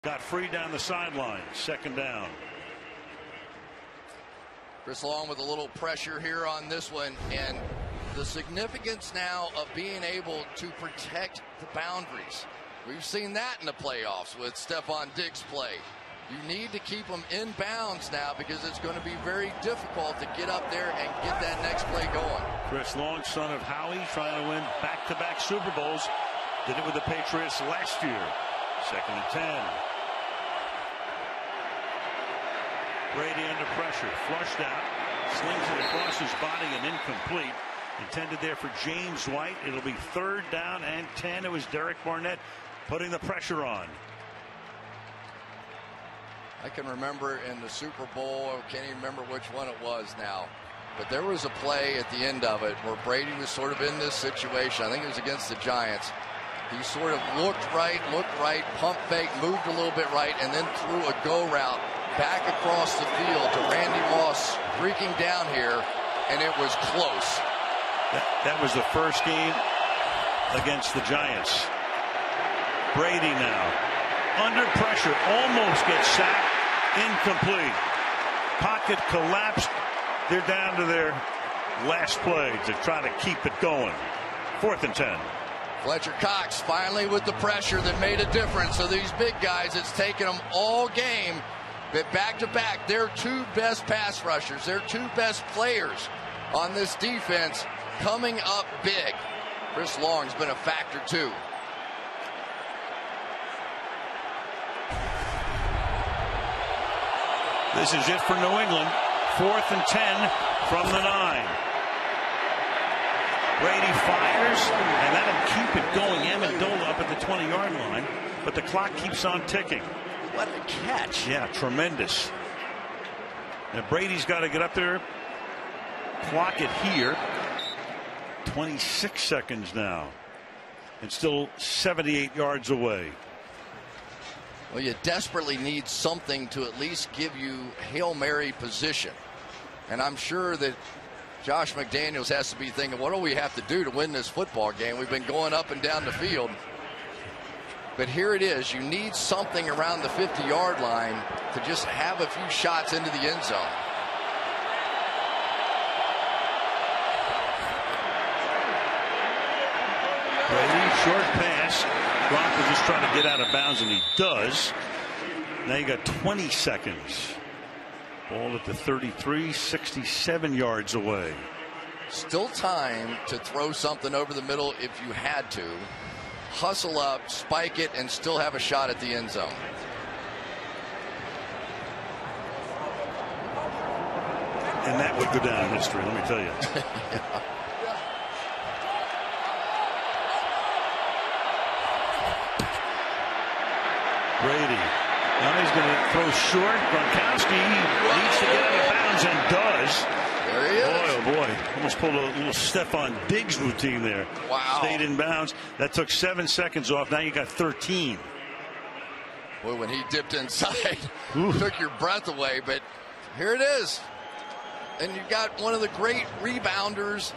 Got free down the sideline. Second down. Chris Long with a little pressure here on this one, and the significance now of being able to protect the boundaries. We've seen that in the playoffs with Stephon Diggs' play. You need to keep them in bounds now because it's going to be very difficult to get up there and get that next play going. Chris Long, son of Howie, trying to win back-to-back Super Bowls. Did it with the Patriots last year. Second and 10. Brady under pressure, flushed out, slings it across his body and incomplete. Intended there for James White. It'll be third down and 10. It was Derek Barnett putting the pressure on. I can remember in the Super Bowl, I can't even remember which one it was now, but there was a play at the end of it where Brady was sort of in this situation. I think it was against the Giants. He sort of looked right, pump fake, moved a little bit right, and then threw a go route back across the field to Randy Moss streaking down here, and it was close. That was the first game against the Giants. Brady now under pressure, almost gets sacked, incomplete. Pocket collapsed. They're down to their last play to try to keep it going. Fourth and 10. Fletcher Cox finally with the pressure that made a difference. So these big guys, it's taken them all game. But back to back, their two best pass rushers, their two best players on this defense coming up big. Chris Long's been a factor too. This is it for New England. Fourth and 10 from the 9. Brady fires, and that'll keep it going. Amendola up at the 20-yard line, but the clock keeps on ticking. What a catch. Yeah, tremendous. Now Brady's got to get up there, clock it here. 26 seconds now, and still 78 yards away. Well, you desperately need something to at least give you Hail Mary position. And I'm sure that Josh McDaniels has to be thinking, what do we have to do to win this football game? We've been going up and down the field. But here it is. You need something around the 50-yard line to just have a few shots into the end zone. Brady, short pass. Gronk was just trying to get out of bounds, and he does. Now you got 20 seconds. Ball at the 33, 67 yards away. Still time to throw something over the middle if you had to. Hustle up, spike it, and still have a shot at the end zone. And that would go down in history, let me tell you. Yeah. Brady. Now he's going to throw short. Gronkowski needs to get out of bounds and does. There he is. Boy, oh boy. Almost pulled a little Stephon Diggs routine there. Wow. Stayed in bounds. That took 7 seconds off. Now you got 13. Boy, when he dipped inside, took your breath away. But here it is. And you've got one of the great rebounders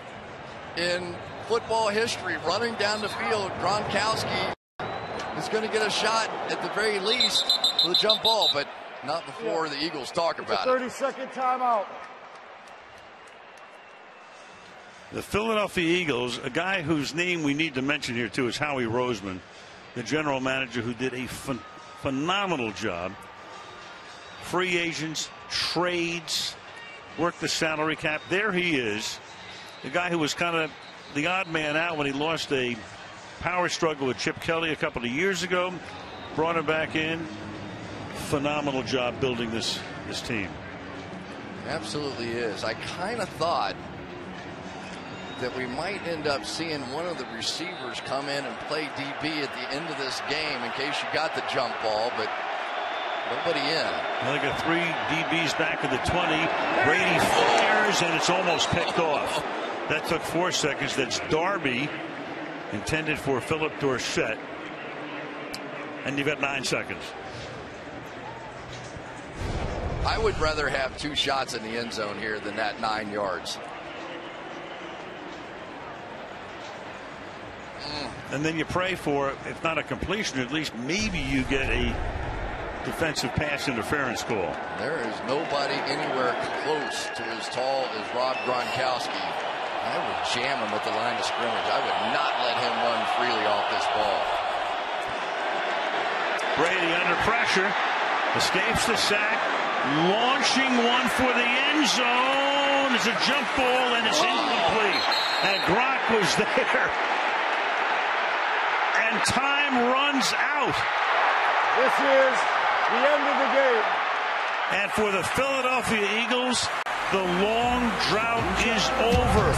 in football history running down the field. Gronkowski is going to get a shot at the very least with a jump ball, but not before the Eagles talk about it. 30-second timeout. The Philadelphia Eagles, a guy whose name we need to mention here too is Howie Roseman, the general manager who did a phenomenal job. Free agents, trades, worked the salary cap. There he is, the guy who was kind of the odd man out when he lost a power struggle with Chip Kelly a couple of years ago. Brought him back in. Phenomenal job building this team. Absolutely is. I kind of thought that we might end up seeing one of the receivers come in and play DB at the end of this game in case you got the jump ball, but nobody in. Well, they got 3 DBs back at the 20. Brady fires, and it's almost picked off. That took 4 seconds. That's Darby, intended for Philip Dorsett. And you've got 9 seconds. I would rather have 2 shots in the end zone here than that 9 yards. And then you pray for, if not a completion, at least maybe you get a defensive pass interference call. There is nobody anywhere close to as tall as Rob Gronkowski. I would jam him at the line of scrimmage. I would not let him run freely off this ball. Brady under pressure, escapes the sack, launching one for the end zone. It's a jump ball and it's incomplete. And Gronk was there. And time runs out. This is the end of the game. And for the Philadelphia Eagles, the long drought is over.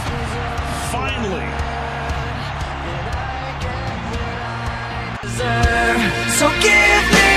Finally. So give me